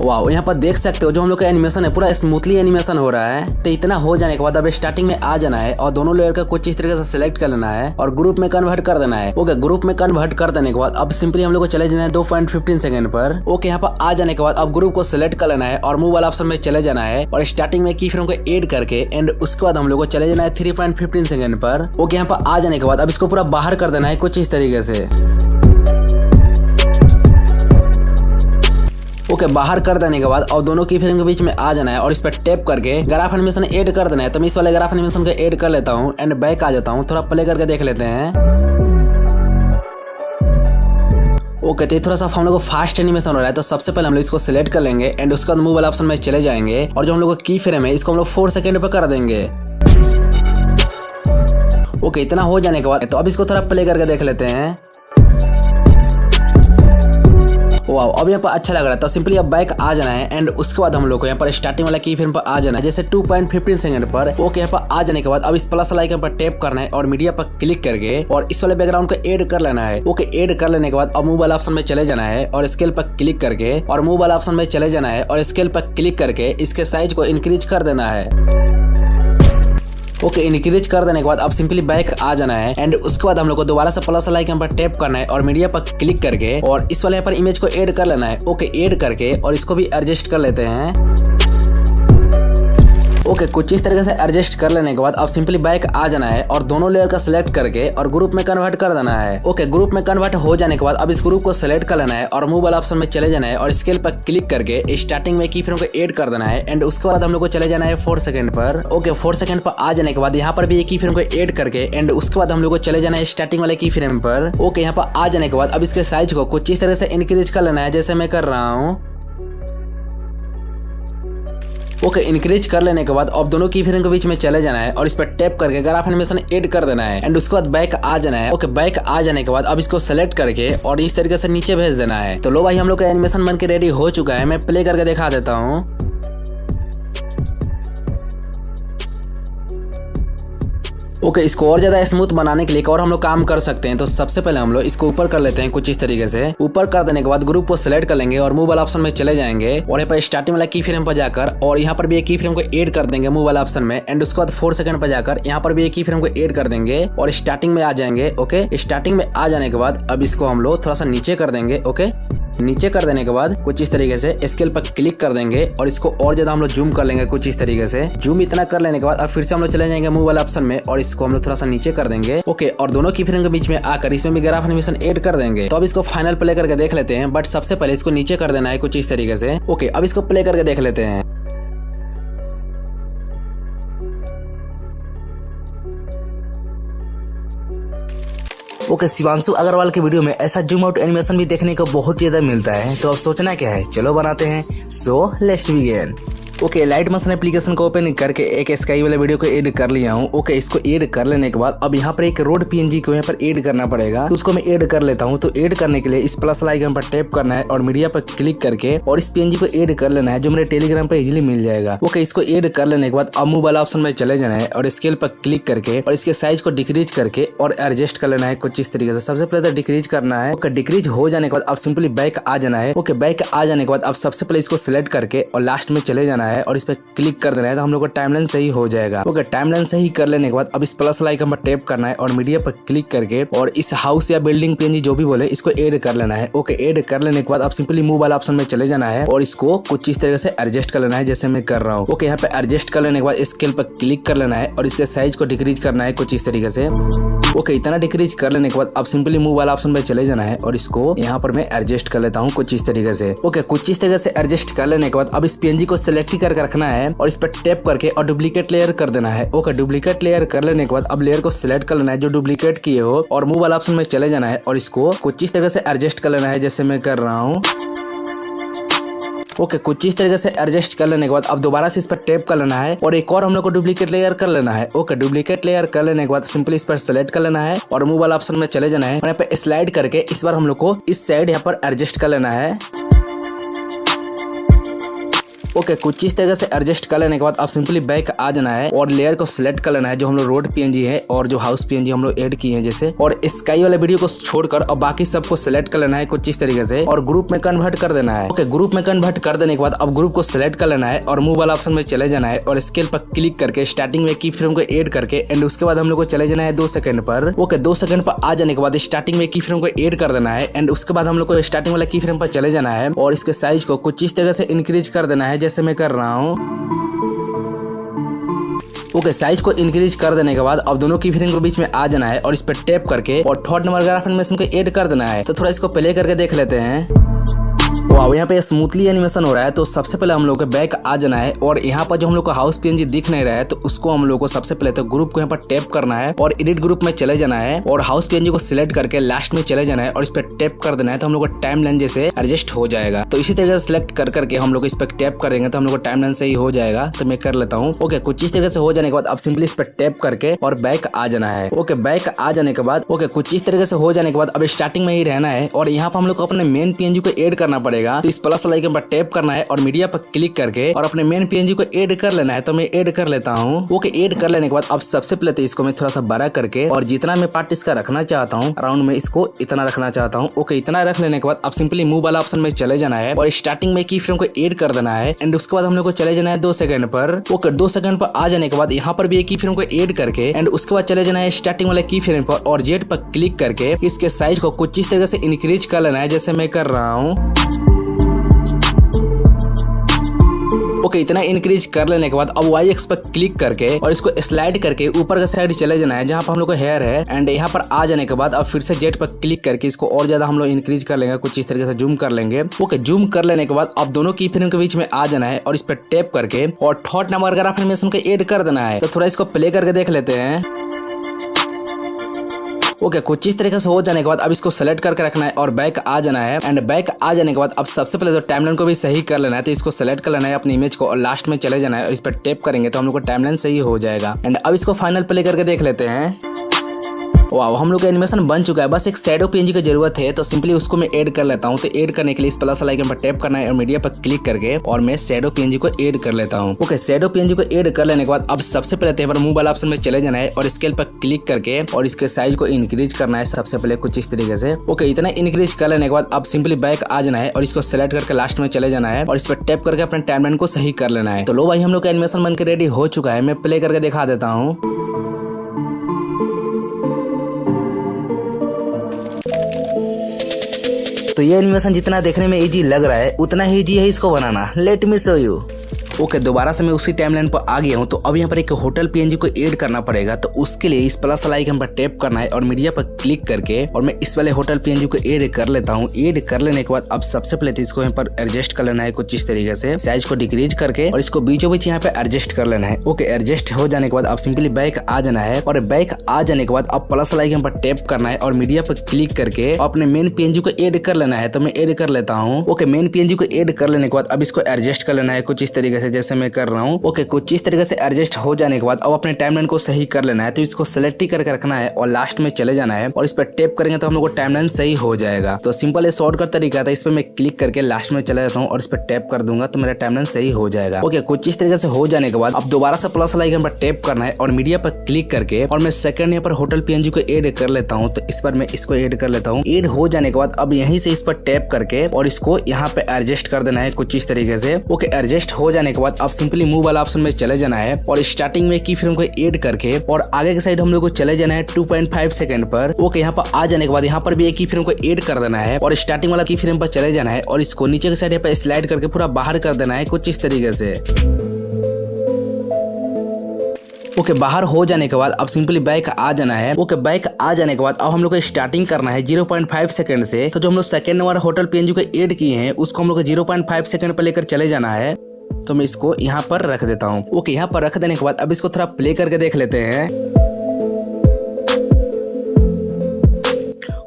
वाओ, यहाँ पर देख सकते हो जो हम लोग का एनिमेशन है पूरा स्मूथली एनिमेशन हो रहा है। तो इतना हो जाने के बाद अब स्टार्टिंग में आ जाना है और दोनों लेयर का कुछ इस तरीके से सिलेक्ट कर लेना है और ग्रुप में कन्वर्ट कर देना है। ओके, ग्रुप में कन्वर्ट कर देने के बाद अब सिंपली हम लोग को चले जाना है 2.15 सेकंड पर। ओके, यहाँ पर आ जाने के बाद अब ग्रुप को सिलेक्ट कर लेना है और मूव वाला ऑप्शन में चले जाना है और स्टार्टिंग में की फ्रेम को ऐड करके एंड उसके बाद हम लोग को चले जाना है 3.15 सेकंड पर। ओके, यहाँ पर आ जाने के बाद अब इसको पूरा बाहर कर देना है कुछ इस तरीके से। ओके, बाहर कर देने के बाद और दोनों की फ्रेम के बीच में आ जाना है और इस पर टैप करके ग्राफ एनिमेशन ऐड कर देना है। तो मैं इस वाले ग्राफ एनिमेशन को ऐड कर लेता हूँ एंड बैक आ जाता हूँ। थोड़ा प्ले करके देख लेते हैं। ओके, तो थोड़ा सा हम लोग को फास्ट एनिमेशन हो रहा है। तो सबसे पहले हम लोग इसको सिलेक्ट कर लेंगे एंड उसके बाद मूव वाला ऑप्शन में चले जाएंगे और जो हम लोग की फ्रेम है इसको हम लोग 4 सेकंड पर कर देंगे। ओके, इतना हो जाने के बाद तो अब इसको थोड़ा प्ले करके देख लेते हैं। वाओ, अब यहाँ पर अच्छा लग रहा है। तो सिंपली अब बैक आ जाना है एंड उसके बाद हम लोग को यहाँ पर स्टार्टिंग वाला की फ्रेम पर आ जाना है जैसे 2.15 सेकंड पर। ओके, यहाँ पर आ जाने के बाद अब इस प्लस वाला आइकन पर टैप करना है और मीडिया पर क्लिक करके और इस वाले बैकग्राउंड को ऐड कर लेना है। ओके, ऐड कर लेने के बाद अब मूव वाला ऑप्शन में चले जाना है और स्केल पर क्लिक करके और मूव वाला ऑप्शन में चले जाना है और स्केल पर क्लिक करके इसके साइज को इंक्रीज कर देना है। ओके, इंक्रीज कर देने के बाद अब सिंपली बैक आ जाना है एंड उसके बाद हम लोग को दोबारा से प्लस वाला आइकन पर टैप करना है और मीडिया पर क्लिक करके और इस वाले पर इमेज को ऐड कर लेना है। ओके, ऐड करके और इसको भी एडजस्ट कर लेते हैं। ओके, कुछ इस तरीके से एडजस्ट कर लेने के बाद अब सिंपली बैक आ जाना है और दोनों लेयर का सिलेक्ट करके और ग्रुप में कन्वर्ट कर देना है। ओके, ग्रुप में कन्वर्ट हो जाने के बाद अब इस ग्रुप को सिलेक्ट कर लेना है और मूव वाला ऑप्शन में चले जाना है और स्केल पर क्लिक करके स्टार्टिंग में की फ्रेम को ऐड कर देना है एंड उसके बाद हम लोग को चले जाना है 4 सेकंड पर। ओके, 4 सेकंड पर आ जाने के बाद यहाँ पर भी एक की फ्रेम को ऐड करके एंड उसके बाद हम लोग को चले जाना है स्टार्टिंग वाले की फ्रेम पर। ओके, यहाँ पर आ जाने के बाद अब इसके साइज को कुछ इस तरह से इंक्रीज कर लेना है जैसे मैं कर रहा हूँ। ओके, इंक्रीज कर लेने के बाद अब दोनों की फ्रेम के बीच में चले जाना है और इस पर टैप करके ग्राफ एनिमेशन ऐड कर देना है एंड उसके बाद बैक आ जाना है। ओके, बैक आ जाने के बाद अब इसको सेलेक्ट करके और इस तरीके से नीचे भेज देना है। तो लो भाई, हम लोग का एनिमेशन बन के रेडी हो चुका है। मैं प्ले करके दिखा देता हूँ। ओके, इसको और ज्यादा स्मूथ बनाने के लिए और हम लोग काम कर सकते हैं। तो सबसे पहले हम लोग इसको ऊपर कर लेते हैं कुछ इस तरीके से। ऊपर कर देने के बाद ग्रुप को सिलेक्ट कर लेंगे और मूव वाला ऑप्शन में चले जाएंगे और यहाँ पर स्टार्टिंग वाला की फ्रेम पर जाकर और यहाँ पर भी एक की फ्रेम को ऐड कर देंगे मूव वाला ऑप्शन में एंड उसके बाद 4 सेकंड पर जाकर यहाँ पर भी एक की फ्रेम को ऐड कर देंगे और स्टार्टिंग में आ जाएंगे। ओके, स्टार्टिंग में आ जाने के बाद अब इसको हम लोग थोड़ा सा नीचे कर देंगे। ओके, नीचे कर देने के बाद कुछ इस तरीके से स्केल पर क्लिक कर देंगे और इसको और ज्यादा हम लोग जूम कर लेंगे कुछ इस तरीके से। जूम इतना कर लेने के बाद अब फिर से हम लोग चले जाएंगे मूव वाला ऑप्शन में और इसको हम लोग थोड़ा सा नीचे कर देंगे। ओके, और दोनों की फ्रेम के बीच में आकर इसमें भी ग्राफ एनिमेशन ऐड कर देंगे। तो अब इसको फाइनल प्ले करके देख लेते हैं, बट सबसे पहले इसको नीचे कर देना है कुछ इस तरीके से। ओके, अब इसको प्ले करके देख लेते हैं। ओके, शिवांशु अग्रवाल के वीडियो में ऐसा जूम आउट एनिमेशन भी देखने को बहुत ज्यादा मिलता है, तो अब सोचना क्या है, चलो बनाते हैं। So let's begin. Okay, light motion application को ओपन करके एक स्काई वाला वीडियो को ऐड कर लिया हूँ। ओके, इसको ऐड कर लेने के बाद अब यहाँ पर एक रोड पीएनजी को यहाँ पर ऐड करना पड़ेगा, तो उसको मैं ऐड कर लेता हूँ। तो ऐड करने के लिए इस प्लस आइकन पर टैप करना है और मीडिया पर क्लिक करके और इस पीएनजी को ऐड कर लेना है, जो मेरे टेलीग्राम पर इजीली मिल जाएगा। ओके, इसको ऐड कर लेने के बाद अब मूव वाला ऑप्शन में चले जाना है और स्केल पर क्लिक करके और इसके साइज को डिक्रीज करके और एडजस्ट कर लेना है कुछ इस तरीके से। सबसे पहले तो डिक्रीज करना है। ओके, डिक्रीज हो जाने के बाद अब सिंपली बैक आ जाना है। ओके, बैक आ जाने के बाद अब सबसे पहले इसको सिलेक्ट करके और लास्ट में चले जाना है और इस पर क्लिक कर देना है, तो हम लोग को टाइमलाइन सही हो जाएगा। ओके, टाइमलाइन सही कर लेने के बाद अब इस प्लस आइकन पर टैप करना है और मीडिया पर क्लिक करके और इस हाउस या बिल्डिंग पीएनजी जो भी बोले इसको ऐड कर लेना है। ओके, ऐड कर लेने के बाद अब सिंपली मूव वाला ऑप्शन में चले जाना है और इसको कुछ इस तरीके से एडजस्ट कर लेना है, जैसे मैं कर रहा हूँ। ओके, यहाँ पे एडजस्ट कर लेने के बाद स्केल पर क्लिक कर लेना है और इसके साइज को डिक्रीज करना है कुछ इस तरीके से। ओके, इतना डिक्रीज कर लेने के बाद अब सिंपली मूव वाला ऑप्शन में चले जाना है और इसको यहाँ पर मैं एडजस्ट कर लेता हूँ कुछ इस तरीके से। ओके, कुछ इस तरीके से एडजस्ट कर लेने के बाद अब इस पीएनजी को सिलेक्ट करके रखना है और इस पर टैप करके और डुप्लीकेट लेयर कर देना है। ओके, डुप्लीकेट लेयर कर लेने के बाद अब लेयर को सिलेक्ट कर लेना है जो डुप्लीकेट किए हो और मूव वाला ऑप्शन में चले जाना है और इसको कुछ इस तरीके से एडजस्ट कर लेना है, जैसे मैं कर रहा हूँ। ओके, कुछ इस तरीके से एडजस्ट कर लेने के बाद अब दोबारा से इस पर टैप कर लेना है और एक और हम लोग को डुप्लीकेट लेयर कर लेना है। ओके, डुप्लीकेट लेयर कर लेने के बाद सिंपली इस पर सेलेक्ट कर लेना है और मूव वाला ऑप्शन में चले जाना है और यहाँ पे स्लाइड करके इस बार हम लोग को इस साइड यहाँ पर एडजस्ट कर लेना है। ओके, कुछ इस तरीके से एडजस्ट कर लेने के बाद अब सिंपली बैक आ जाना है और लेयर को सिलेक्ट कर लेना है जो हम लोग रोड पीएनजी है और जो हाउस पीएनजी हम लोग ऐड किए हैं जैसे, और स्काई वाले वीडियो को छोड़कर और बाकी सबको सिलेक्ट कर लेना है कुछ इस तरीके से और ग्रुप में कन्वर्ट कर देना है। ओके, ग्रुप में कन्वर्ट कर देने के बाद अब ग्रुप को सिलेक्ट कर लेना है और मूव वाला ऑप्शन में चले जाना है और स्केल पर क्लिक करके स्टार्टिंग में की फ्रेम को ऐड करके एंड उसके बाद हम लोग को चले जाना है 2 सेकंड पर। ओके, 2 सेकंड पर आ जाने के बाद स्टार्टिंग में की फ्रेम को ऐड कर देना है एंड उसके बाद हम लोग को स्टार्टिंग वाला की फ्रेम पर चले जाना है और इसके साइज को कुछ इस तरीके से इंक्रीज कर देना है, जैसे मैं कर रहा हूँ। ओके, साइज को इंक्रीज कर देने के बाद अब दोनों की फ्रेम के बीच में आ जाना है और इस पर टैप करके और थर्ड नंबर ग्राफ एनिमेशन को ऐड कर देना है। तो थोड़ा इसको प्ले करके देख लेते हैं। वाओ, यहाँ पे स्मूथली एनिमेशन हो रहा है। तो सबसे पहले हम लोग को बैक आ जाना है और यहाँ पर जो हम लोग को हाउस पीएनजी दिख नहीं रहा है तो उसको हम लोग को सबसे पहले तो ग्रुप को यहाँ पर टैप करना है और एडिट ग्रुप में चले जाना है और हाउस पीएनजी को सिलेक्ट करके लास्ट में चले जाना है और इस पर टैप कर देना है, तो हम लोग को टाइमलाइन जैसे एडजस्ट हो जाएगा। तो इसी तरीके से सिलेक्ट कर करके हम लोग इस पर टैप कर देंगे तो हम लोग को टाइमलाइन सही हो जाएगा। तो मैं कर लेता हूँ। ओके, कुछ इस तरीके से हो जाने के बाद अब सिंपली इस पर टैप करके और बैक आ जाना है। ओके, बैक आ जाने के बाद कुछ इस तरीके से हो जाने के बाद अब स्टार्टिंग में ही रहना है और यहाँ पर हम लोग को अपने मेन पीएनजी को ऐड करना पड़ेगा। तो इस प्लस आइकन पर टैप करना है और मीडिया पर क्लिक करके और अपने मेन पीएनजी को ऐड कर लेना है। तो मैं ऐड कर लेता हूँ। ओके, ऐड कर लेने के बाद अब सबसे पहले तो इसको मैं थोड़ा सा बड़ा करके और जितना मैं पार्ट इसका रखना चाहता हूँ अराउंड में इसको इतना रखना चाहता हूँ। ओके, इतना रख लेने के बाद अब सिंपली मूव वाला ऑप्शन में चले जाना है और स्टार्टिंग में की फ्रेम को ऐड कर देना है एंड उसके बाद हम लोग को चले जाना है 2 सेकंड पर। ओके, 2 सेकंड पर आ जाने के बाद यहाँ पर भी एक की फ्रेम को ऐड करके एंड उसके बाद चले जाना है स्टार्टिंग वाले की फ्रेम पर और जेड पर क्लिक करके इसके साइज को कुछ इस तरीके से इंक्रीज कर लेना है, जैसे मैं कर रहा हूँ। ओके, इतना इंक्रीज कर लेने के बाद अब वाई एक्स पर क्लिक करके और इसको स्लाइड करके ऊपर का साइड चले जाना है जहाँ पर हम लोग को हेयर है एंड यहाँ पर आ जाने के बाद अब फिर से जेड पर क्लिक करके इसको और ज्यादा हम लोग इंक्रीज कर लेंगे, कुछ इस तरीके से जूम कर लेंगे। ओके, जूम कर लेने के बाद अब दोनों की फ्रेम के बीच में आ जाना है और इस पर टैप करके और थर्ड नंबर ग्राफ एनिमेशन को ऐड कर देना है। तो थोड़ा इसको प्ले करके देख लेते हैं। ओके, कुछ इस तरीके से हो जाने के बाद अब इसको सेलेक्ट करके रखना है और बैक आ जाना है एंड बैक आ जाने के बाद अब सबसे पहले तो टाइमलाइन को भी सही कर लेना है। तो इसको सेलेक्ट कर लेना है अपनी इमेज को और लास्ट में चले जाना है और इस पर टैप करेंगे तो हम लोग को टाइमलाइन सही हो जाएगा। एंड अब इसको फाइनल प्ले करके देख लेते हैं। वाह, हम लोग का एनिमेशन बन चुका है। बस एक शैडो पीएनजी की जरूरत है तो सिंपली उसको मैं ऐड कर लेता हूँ। तो ऐड करने के लिए इस प्लस आइकन पर टैप करना है और मीडिया पर क्लिक करके और मैं शैडो पीएनजी को ऐड कर लेता हूँ। ओके, शैडो पीएनजी को ऐड कर लेने के बाद अब सबसे पहले यहाँ पर मूव वाला ऑप्शन में चले जाना है और स्केल पर क्लिक करके और इसके साइज को इंक्रीज करना है सबसे पहले कुछ इस तरीके से। ओके, इतना इंक्रीज कर लेने के बाद अब सिंपली बैक आ जाना है और इसको सेलेक्ट करके लास्ट में चले जाना है और इस पर टैप करके अपने टाइमलाइन को सही कर लेना है। तो लो भाई, हम लोग का एनिमेशन बनकर रेडी हो चुका है। मैं प्ले करके दिखा देता हूँ। तो ये एनिमेशन जितना देखने में इजी लग रहा है उतना ही इजी है इसको बनाना। Let me show you. Okay, दोबारा से मैं उसी टाइमलाइन पर आ गया हूँ। तो अब यहाँ पर एक होटल पीएनजी को ऐड करना पड़ेगा। तो उसके लिए इस प्लस वाला आइकन पर टैप करना है और मीडिया पर क्लिक करके और मैं इस वाले होटल पीएनजी को ऐड कर लेता हूँ। ऐड कर लेने के बाद अब सबसे पहले तो इसको यहाँ पर एडजस्ट कर लेना है कुछ इस तरीके से, साइज को डिक्रीज करके और इसको बीचों बीच यहाँ पे एडजस्ट कर लेना है। ओके, एडजस्ट हो जाने के बाद अब सिंपली बैक आ जाना है और बैक आ जाने के बाद अब प्लस वाला आइकन पर टैप करना है और मीडिया पर क्लिक करके अपने मेन पीएनजी को ऐड कर लेना है। तो मैं ऐड कर लेता हूँ। ओके, मेन पीएनजी को ऐड कर लेने के बाद अब इसको एडजस्ट कर लेना है कुछ इस तरीके से जैसे मैं कर रहा हूँ। ओके, कुछ इस तरीके से एडजस्ट हो जाने के बाद अब अपने टाइमलाइन को सही कर लेना है। तो इसको सेलेक्ट ही करके रखना है और लास्ट में चले जाना है और इस पर टैप करेंगे तो हम लोग को टाइमलाइन सही हो जाएगा। तो सिंपल शॉर्टकट तरीका था। इस पर मैं क्लिक करके लास्ट में चला जाता हूँ और इस पर टैप कर दूंगा तो मेरा टाइमलाइन सही हो जाएगा। ओके, कुछ इस तरीके से हो जाने के बाद अब दोबारा से प्लस वाला आइकन पर टैप करना है और मीडिया पर क्लिक करके और मैं सेकंड यहाँ पर होटल पीएनजी को ऐड कर लेता हूँ। तो इस पर मैं इसको ऐड कर लेता हूँ। ऐड हो जाने के बाद अब यहीं से इस पर टैप करके और इसको यहाँ पे एडजस्ट कर देना है कुछ इस तरीके से। ओके, एडजस्ट हो जाने के बाद अब सिंपली मूव वाला ऑप्शन में चले जाना है और स्टार्टिंग में की फ्रेम को ऐड करके और आगे के साइड हम लोग को चले जाना है 2.5 सेकंड पर। ओके, यहाँ पर आ जाने के बाद यहाँ पर भी एक की फ्रेम को ऐड कर देना है और स्टार्टिंग वाला की फ्रेम पर चले जाना है और इसको नीचे के साइड पे स्लाइड करके पूरा बाहर कर देना है कुछ इस तरीके से। ओके, बाहर हो जाने के बाद अब सिंपली बैक आ जाना है। ओके, बैक आ जाने के बाद अब हम लोग को स्टार्टिंग करना है 0.5 सेकंड से। तो जो हम लोग सेकंड नंबर होटल पीएनजी को ऐड किए हैं उसको हम लोग को 0.5 सेकंड पर लेकर चले जाना है। तो मैं इसको यहाँ पर रख देता हूँ। ओके, यहाँ पर रख देने के बाद अब इसको थोड़ा प्ले करके देख लेते हैं।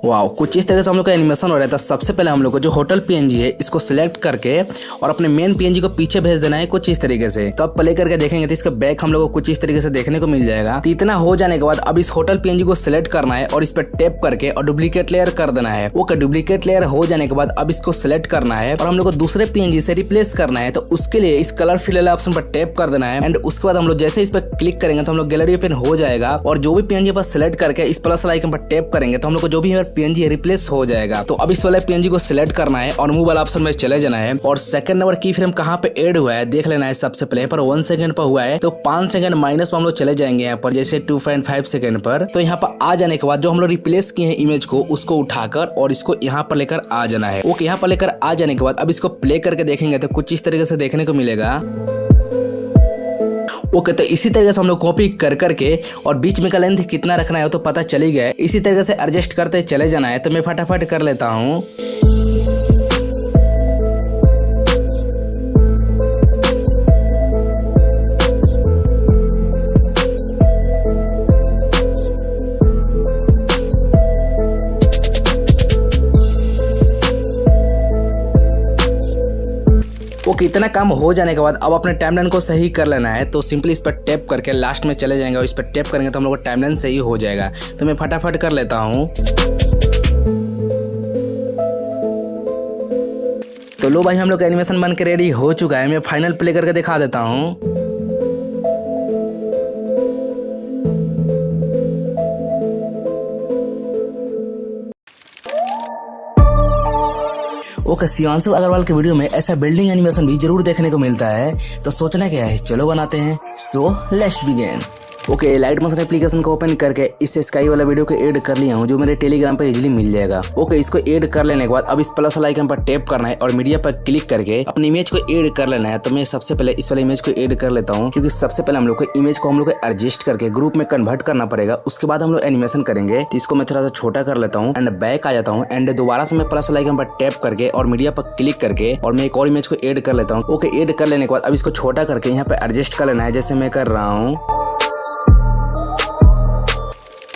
वाओ, कुछ इस तरह से हम लोग का एनिमेशन हो रहा था। सबसे पहले हम लोग को जो होटल पीएनजी है इसको सिलेक्ट करके और अपने मेन पीएनजी को पीछे भेज देना है कुछ इस तरीके से। तो अब प्ले करके देखेंगे तो इसका बैक हम लोग को कुछ इस तरीके से देखने को मिल जाएगा। तो इतना हो जाने के बाद अब इस होटल पीएनजी को सिलेक्ट करना है और इस पर टैप करके और डुप्लीकेट लेयर कर देना है। ओके, डुप्लीकेट लेयर हो जाने के बाद अब इसको सिलेक्ट करना है और हम लोग को दूसरे पीएनजी से रिप्लेस करना है। तो उसके लिए इस कलर फिल वाला ऑप्शन पर टैप कर देना है एंड उसके बाद हम लोग जैसे इस पर क्लिक करेंगे तो हम लोग गैलरी ओपन हो जाएगा और जो भी पीएनजी पर सिलेक्ट करके इस प्लस आइकन पर टैप करेंगे तो हम लोग को जो भी पीएनजी है रिप्लेस हो जाएगा। तो अब इस वाले पीएनजी को सिलेक्ट करना है और मूव वाला ऑप्शन में चले जाना है और सेकंड नंबर की फ्रेम कहाँ पे ऐड हुआ है देख लेना है। सबसे पहले पर 1 सेकंड पर हुआ है तो 5 सेकंड माइनस में हम लोग चले जाएंगे यहाँ पर जैसे 2.5 सेकंड पर। तो यहाँ पर आ जाने के बाद जो हम लोग रिप्लेस किए हैं इमेज को उसको उठाकर और इसको यहाँ पर लेकर आ जाना है। ओके, यहाँ पर लेकर आ जाने के बाद अब इसको प्ले करके देखेंगे तो कुछ इस तरीके से देखने को मिलेगा। ओके, तो इसी तरीके से हम लोग कॉपी कर करके और बीच में का लेंथ कितना रखना है तो पता चली गया। इसी तरीके से एडजस्ट करते चले जाना है। तो मैं फटाफट कर लेता हूँ। ओके, इतना काम हो जाने के बाद अब अपने टाइमलाइन को सही कर लेना है। तो सिंपली इस पर टैप करके लास्ट में चले जाएंगे और इस पर टैप करेंगे तो हम लोग का टाइमलाइन सही हो जाएगा। तो मैं फटाफट कर लेता हूँ। तो लो भाई, हम लोग का एनिमेशन बन के रेडी हो चुका है। मैं फाइनल प्ले करके दिखा देता हूँ। ओके, शिवांशु अग्रवाल के वीडियो में ऐसा बिल्डिंग एनिमेशन भी जरूर देखने को मिलता है। तो सोचना क्या है, चलो बनाते हैं। So let's begin. Okay, light motion application को ओपन करके इस स्काई वाला वीडियो को ऐड कर लिया हूँ जो मेरे टेलीग्राम पे इजीली मिल जाएगा। ओके, इसको ऐड कर लेने के बाद अब इस प्लस वाला आइकन पर टैप करना है और मीडिया पर क्लिक करके अपनी इमेज को ऐड कर लेना है। तो मैं सबसे पहले इस वाले इमेज को ऐड कर लेता हूँ क्योंकि सबसे पहले हम लोग को इमेज को एडजस्ट करके ग्रुप में कन्वर्ट करना पड़ेगा। उसके बाद हम लोग एनिमेशन करेंगे। तो इसको मैं थोड़ा सा छोटा कर लेता हूँ एंड बैक आ जाता हूँ एंड दोबारा से मैं प्लस वाला आइकन पर टैप करके और मीडिया पर क्लिक करके और मैं एक और इमेज को ऐड कर लेता हूँ। ओके, ऐड कर लेने के बाद अब इसको छोटा करके यहाँ पे एडजस्ट कर लेना है जैसे मैं कर रहा हूँ।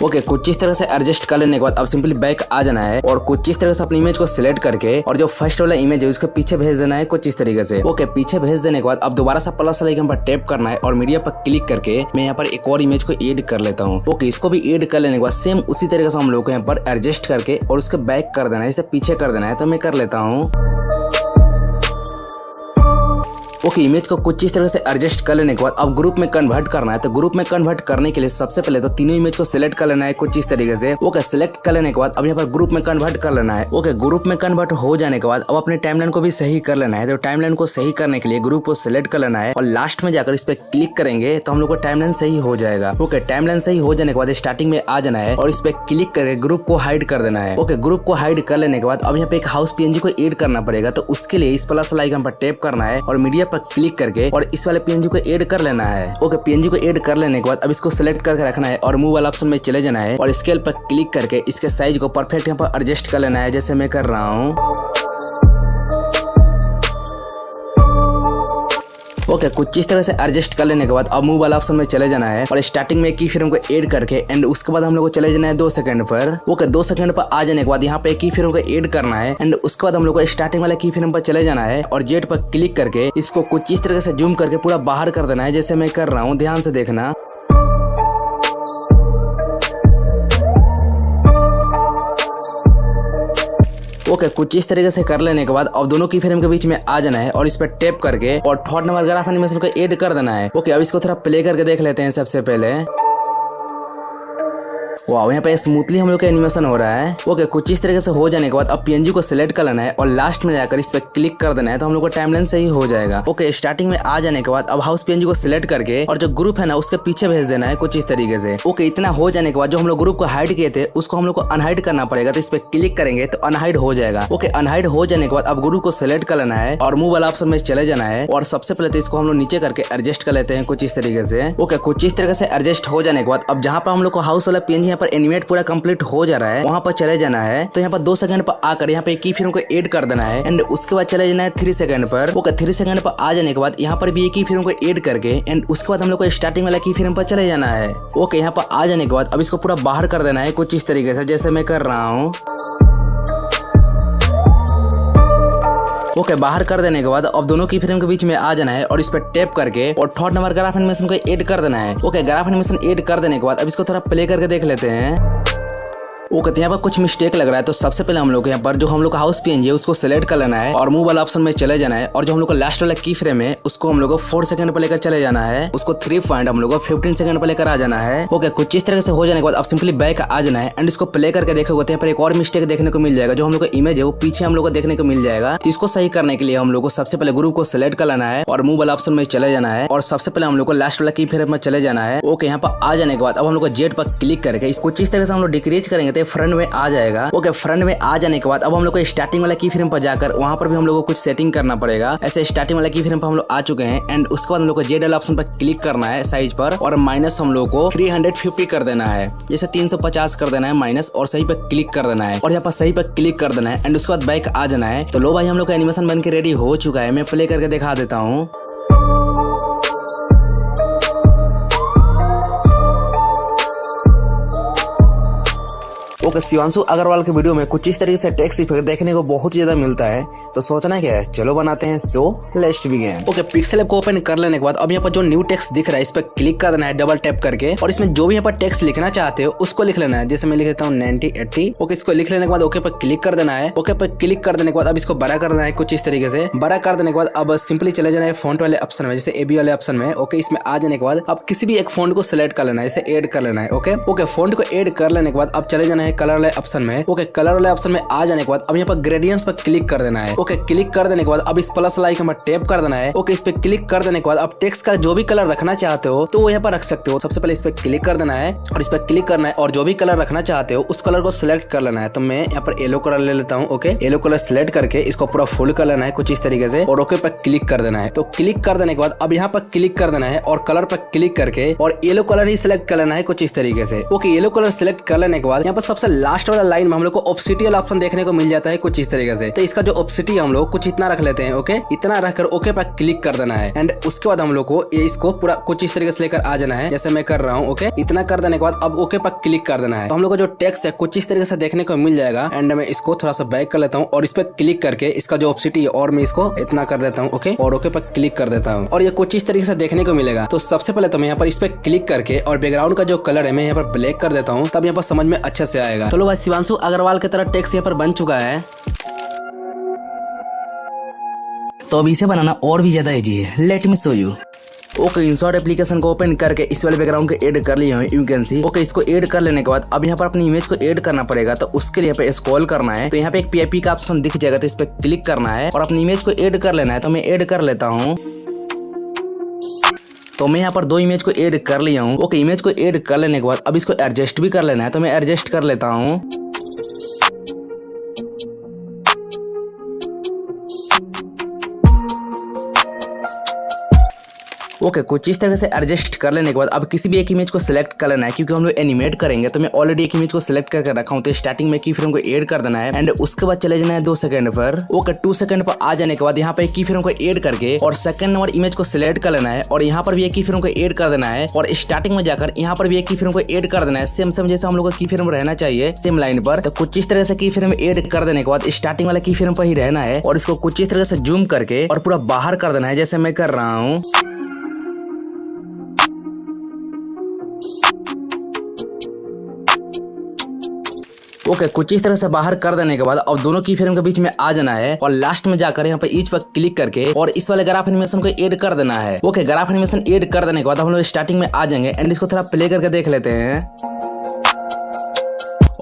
ओके, कुछ इस तरह से एडजस्ट कर लेने के बाद अब सिंपली बैक आ जाना है और कुछ इस तरह से अपनी इमेज को सिलेक्ट करके और जो फर्स्ट वाला इमेज है उसके पीछे भेज देना है कुछ इस तरीके से। ओके, पीछे भेज देने के बाद अब दोबारा से प्लस वाला आइकन पर टैप करना है और मीडिया पर क्लिक करके मैं यहाँ पर एक और इमेज को ऐड कर लेता हूँ। ओके, इसको भी ऐड कर लेने के बाद सेम उसी तरीके से हम लोग को यहाँ पर एडजस्ट करके और उसके बैक कर देना है, इसे पीछे कर देना है। तो मैं कर लेता हूँ। ओके, इमेज को कुछ इस तरह से एडजस्ट कर लेने के बाद अब ग्रुप में कन्वर्ट करना है। तो ग्रुप में कन्वर्ट करने के लिए सबसे पहले तो तीनों इमेज को सिलेक्ट कर लेना है कुछ इस तरीके से। ओके, सिलेक्ट कर लेने के बाद अब यहाँ पर ग्रुप में कन्वर्ट कर लेना है। ओके, ग्रुप में कन्वर्ट हो जाने के बाद अब अपने टाइमलाइन को भी सही कर लेना है। तो टाइमलाइन को सही करने के लिए ग्रुप को सिलेक्ट कर लेना है और लास्ट में जाकर इस पर क्लिक करेंगे तो हम लोग को टाइमलाइन सही हो जाएगा। ओके, टाइमलाइन सही हो जाने के बाद स्टार्टिंग में आ जाना है और इस पर क्लिक करके ग्रुप को हाइड कर देना है। ओके, ग्रुप को हाइड कर लेने के बाद अब यहाँ पे एक हाउस पीएनजी को ऐड करना पड़ेगा। तो उसके लिए इस प्लस आइकन पर टैप करना है और मीडिया पर क्लिक करके और इस वाले पीएनजी को ऐड कर लेना है। ओके, पीएनजी को ऐड कर लेने के बाद अब इसको सिलेक्ट करके रखना है और मूव वाला ऑप्शन में चले जाना है और स्केल पर क्लिक करके इसके साइज को परफेक्ट यहाँ पर एडजस्ट कर लेना है, जैसे मैं कर रहा हूँ। ओके, कुछ इस तरह से एडजस्ट कर लेने के बाद अब मूव वाला ऑप्शन में चले जाना है और स्टार्टिंग में की फ्रेम को ऐड करके एंड उसके बाद हम लोग को चले जाना है 2 सेकंड पर। ओके, 2 सेकंड पर आ जाने के बाद यहाँ पे की फ्रेम को ऐड करना है एंड उसके बाद हम लोग को स्टार्टिंग वाले की फ्रेम पर चले जाना है और जेड पर क्लिक करके इसको कुछ इस तरह से जूम करके पूरा बाहर कर देना है, जैसे मैं कर रहा हूँ। ध्यान से देखना। ओके, कुछ इस तरीके से कर लेने के बाद अब दोनों की फ्रेम के बीच में आ जाना है और इस पर टैप करके और थर्ड नंबर ग्राफ एनिमेशन को ऐड कर देना है। ओके, अब इसको थोड़ा प्ले करके देख लेते हैं सबसे पहले। वाह, यहाँ पे स्मूथली हम लोग का एनिमेशन हो रहा है। ओके, कुछ इस तरीके से हो जाने के बाद अब पीएनजी को सिलेक्ट कर लेना है और लास्ट में जाकर इस पे क्लिक कर देना है, तो हम लोग को टाइमलाइन से ही हो जाएगा। ओके, स्टार्टिंग में आ जाने के बाद अब हाउस पीएनजी को सिलेक्ट करके और जो ग्रुप है ना उसके पीछे भेज देना है कुछ इस तरीके से। ओके, इतना हो जाने के बाद जो हम लोग ग्रुप को हाइड किए थे उसको हम लोग को अनहाइड करना पड़ेगा, तो इस पे क्लिक करेंगे तो अनहाइड हो जाएगा। ओके, अनहाइड हो जाने के बाद अब ग्रुप को सिलेक्ट कर लेना है और मूव वाला ऑप्शन में चले जाना है और सबसे पहले तो इसको हम लोग नीचे करके एडजस्ट कर लेते हैं कुछ इस तरीके से। ओके, कुछ इस तरीके से एडजस्ट हो जाने के बाद अब जहाँ पर हम लोग को हाउस वाला पीएनजी यहाँ पर एनिमेट पूरा कंप्लीट हो जा रहा है वहां पर चले जाना है। तो यहाँ पर 2 सेकंड पर आकर यहाँ पे की फ्रेम को ऐड कर देना है एंड उसके बाद चले जाना है 3 सेकंड पर। ओके, 3 सेकंड पर आ जाने के बाद यहाँ पर भी एक की फ्रेम को ऐड करके एंड उसके बाद हम लोग को स्टार्टिंग वाला की फ्रेम पर चले जाना है। ओके, यहाँ पर आ जाने के बाद अब इसको पूरा बाहर कर देना है कुछ इस तरीके से, जैसे मैं कर रहा हूँ। ओके, बाहर कर देने के बाद अब दोनों की फ्रेम के बीच में आ जाना है और इस पर टैप करके और थर्ड नंबर ग्राफ एनिमेशन को ऐड कर देना है। ओके, ग्राफ एनिमेशन ऐड कर देने के बाद अब इसको थोड़ा प्ले करके देख लेते हैं। ओके, तो यहाँ पर कुछ मिस्टेक लग रहा है, तो सबसे पहले हम लोग यहाँ पर जो हम लोग का हाउस पीएनजी है उसको सिलेक्ट कर लेना है और मूव वाला ऑप्शन में चले जाना है और जो हम लोग का लास्ट वाला की फ्रेम है उसको हम लोग को 4 सेकंड पर लेकर चले जाना है, उसको 3 पॉइंट हम लोग को 15 सेकंड पर लेकर आ जाना है। ओके, कुछ इस तरह से हो जाने के बाद अब सिंपली बैक आ जाना है एंड इसको प्ले करके देखोगे तो यहाँ पर एक और मिस्टेक देखने को मिल जाएगा। जो हम लोग का इमेज है वो पीछे हम लोग को देखने को मिल जाएगा, तो इसको सही करने के लिए हम लोग को सबसे पहले ग्रुप को सिलेक्ट कर लेना है और मूव वाला ऑप्शन में चले जाना है और सबसे पहले हम लोग को लास्ट वाला की फ्रेम में चले जाना है। ओके, यहाँ पर आ जाने के बाद अब हम लोग को जेड पर क्लिक करके इसको इस तरह से हम लोग डिक्रीज करेंगे तो फ्रंट में आ जाएगा। ओके, फ्रंट में आ जाने के बाद अब हम लोग को स्टार्टिंग वाला की फ्रेम पर जाकर वहां पर भी हम लोग को कुछ सेटिंग करना पड़ेगा। ऐसे स्टार्टिंग वाला की फ्रेम पर हम लोग आ चुके हैं एंड उसके बाद हम लोग को जेड वाला ऑप्शन पर क्लिक करना है साइज पर और माइनस हम लोग को 350 कर देना है, जैसे 350 कर देना है माइनस और सही पर क्लिक कर देना है और यहाँ पर सही पर क्लिक कर देना है एंड उसके बाद बैक आ जाना है। तो लो भाई, हम लोग का एनिमेशन बन के रेडी हो चुका है। मैं प्ले करके दिखा देता हूँ। ओके, शिवांशु अग्रवाल के वीडियो में कुछ इस तरीके से टेक्स्ट इफेक्ट देखने को बहुत ज्यादा मिलता है, तो सोचना क्या है, चलो बनाते हैं। So let's begin. Okay, pixel app को ओपन कर लेने के बाद अब यहाँ पर जो न्यू टेक्स्ट दिख रहा है इस पर क्लिक कर देना है डबल टैप करके और इसमें जो भी यहाँ पर टेक्स्ट लिखना चाहते हो उसको लिख लेना है, जैसे मैं लिख देता हूँ 9080। ओके, इसको लिख लेने के बाद ओके पर क्लिक कर देना है। ओके पर क्लिक कर देने के बाद अब इसको बड़ा कर देना है कुछ इस तरीके से। बड़ा कर देने के बाद अब सिंपली चले जाना है फॉन्ट वाले ऑप्शन में, जैसे एबी वाले ऑप्शन में। ओके, इसमें आ जाने के बाद अब किसी भी एक फॉन्ट को सिलेक्ट कर लेना है, जैसे ऐड कर लेना है। ओके, फॉन्ट को ऐड कर लेने के बाद अब चले जाना है कलर वाले ऑप्शन में। ओके, कलर वाले ऑप्शन में आ जाने के बाद अब यहाँ पर ग्रेडियंट्स पर क्लिक कर देना है। ओके, क्लिक कर देने के बाद अब इस प्लस लाइकन पर टैप कर देना है। ओके, इस पे क्लिक कर देने के बाद अब टेक्स्ट का जो भी कलर रखना चाहते हो तो वो यहाँ पर रख सकते हो। सबसे पहले इस पे क्लिक कर देना है और इस पे क्लिक करना है और जो भी कलर रखना चाहते हो उस कलर को सिलेक्ट कर लेना है। तो मैं यहाँ पर येलो कलर ले लेता हूँ। ओके, येलो कलर सिलेक्ट करके इसको पूरा फुल कर लेना है कुछ इस तरीके से और ओके पर क्लिक कर देना है। तो क्लिक कर देने के बाद अब यहाँ पर क्लिक कर देना है और कलर पर क्लिक करके और येलो कलर ही सिलेक्ट कर लेना है कुछ इस तरीके से। ओके, येलो कलर सिलेक्ट कर लेने के बाद यहाँ पर सबसे लास्ट वाला लाइन में हम लोग को ऑब्सिडियन ऑप्शन देखने को मिल जाता है कुछ इस तरीके से। तो इसका जो ऑब्सिडियन हम लोग कुछ इतना रख लेते हैं। ओके, इतना रखकर ओके पर क्लिक कर देना है एंड उसके बाद हम लोग को इसको पूरा कुछ इस तरीके से लेकर आ जाना है, जैसे मैं कर रहा हूँ। ओके, इतना कर देने के बाद अब ओके पर क्लिक कर देना है। तो हम लोग को जो टेक्स्ट है कुछ इस तरीके से देखने को मिल जाएगा एंड मैं इसको थोड़ा सा बैक कर लेता हूँ और इस पर क्लिक करके इसका जो ऑब्सिडियन और मैं इसको इतना कर देता हूँ। ओके, और ओके पर क्लिक कर देता हूँ और ये कुछ इस तरीके से देखने को मिलेगा। तो सबसे पहले तो मैं यहाँ पर इस पे क्लिक करके और बैकग्राउंड का जो कलर है मैं यहाँ पर ब्लैक कर देता हूँ, तब यहाँ पर समझ में अच्छे से आएगा। तो लो भाई, शिवांशु अग्रवाल की तरह टेक्स्ट यहाँ पर बन चुका है। तो अब इसे बनाना और भी ज्यादा इजी है, late me show you. Okay, insert application को ओपन करके इस वाले बैकग्राउंड को ऐड कर लिया हूँ, यू कैन सी। ओके, इसको ऐड कर लेने के बाद अब यहाँ पर अपनी इमेज को ऐड करना पड़ेगा, तो उसके लिए यहाँ पे स्क्रॉल करना है। तो यहाँ पे एक पीआईपी का ऑप्शन दिख जाएगा, तो इस पे क्लिक करना है और अपनी इमेज को ऐड कर लेना है। तो मैं ऐड कर लेता हूँ। तो मैं यहाँ पर 2 इमेज को ऐड कर लिया हूँ। ओके, इमेज को ऐड कर लेने के बाद अब इसको एडजस्ट भी कर लेना है, तो मैं एडजस्ट कर लेता हूँ। ओके, कुछ इस तरह से एडजस्ट कर लेने के बाद अब किसी भी एक इमेज को सिलेक्ट कर लेना है, क्योंकि हम लोग एनिमेट करेंगे। तो मैं ऑलरेडी एक इमेज को सिलेक्ट करके रखा हूँ। तो स्टार्टिंग में की फ्रेम को ऐड कर देना है एंड उसके बाद चले जाना है 2 सेकंड पर। ओके, 2 सेकंड पर आ जाने के बाद यहाँ पे की फ्रेम को ऐड करके और सेकंड नंबर इमेज को सिलेक्ट कर लेना है और यहाँ पर भी एक की फ्रेम को ऐड कर देना है और स्टार्टिंग में जाकर यहाँ पर भी एक की फ्रेम को ऐड कर देना है। सेम जैसे हम लोग का की फ्रेम रहना चाहिए सेम लाइन पर। तो कुछ इस तरह से की फ्रेम ऐड कर देने के बाद स्टार्टिंग वाला की फ्रेम पर ही रहना है और इसको कुछ इस तरह से जूम करके और पूरा बाहर कर देना है, जैसे मैं कर रहा हूँ। ओके, कुछ इस तरह से बाहर कर देने के बाद अब दोनों की फ्रेम के बीच में आ जाना है और लास्ट में जाकर यहाँ पे ईच पर क्लिक करके और इस वाले ग्राफ एनिमेशन को ऐड कर देना है। ओके, ग्राफ एनिमेशन ऐड कर देने के बाद हम लोग स्टार्टिंग में आ जाएंगे एंड इसको थोड़ा प्ले करके देख लेते हैं।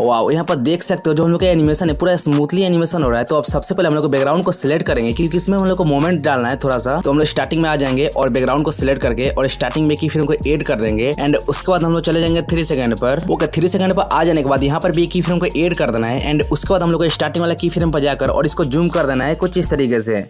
वाओ, यहाँ पर देख सकते हो जो हम लोग का एनिमेशन है पूरा स्मूथली एनिमेशन हो रहा है। तो अब सबसे पहले हम लोग बैकग्राउंड को सिलेक्ट करेंगे, क्योंकि इसमें हम लोग को मोमेंट डालना है थोड़ा सा। तो हम लोग स्टार्टिंग में आ जाएंगे और बैकग्राउंड को सिलेक्ट करके और स्टार्टिंग में की फ्रेम को ऐड कर देंगे एंड उसके बाद हम लोग चले जाएंगे 3 सेकंड पर। ओके, 3 सेकंड पर आ जाने के बाद यहाँ पर भी की फ्रेम को ऐड कर देना है एंड उसके बाद हम लोग को स्टार्टिंग वाला की फ्रेम पर जाकर और इसको जूम कर देना है कुछ इस तरीके से।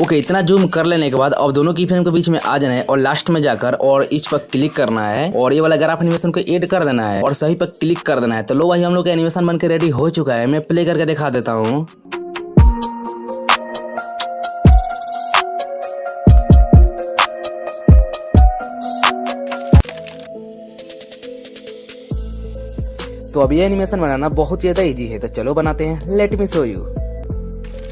ओके, इतना जूम कर लेने के बाद अब दोनों की फ्रेम के बीच में आ जाना है और लास्ट में जाकर और इच पर क्लिक करना है और ये वाला ग्राफ एनिमेशन को ऐड कर देना है और सही पर क्लिक कर देना है। तो लो भाई, हम लोग का एनिमेशन बनकर रेडी हो चुका है। मैं प्ले करके दिखा देता हूँ। तो अब ये एनिमेशन बनाना बहुत ज्यादा इजी है, तो चलो बनाते हैं। Late me show you.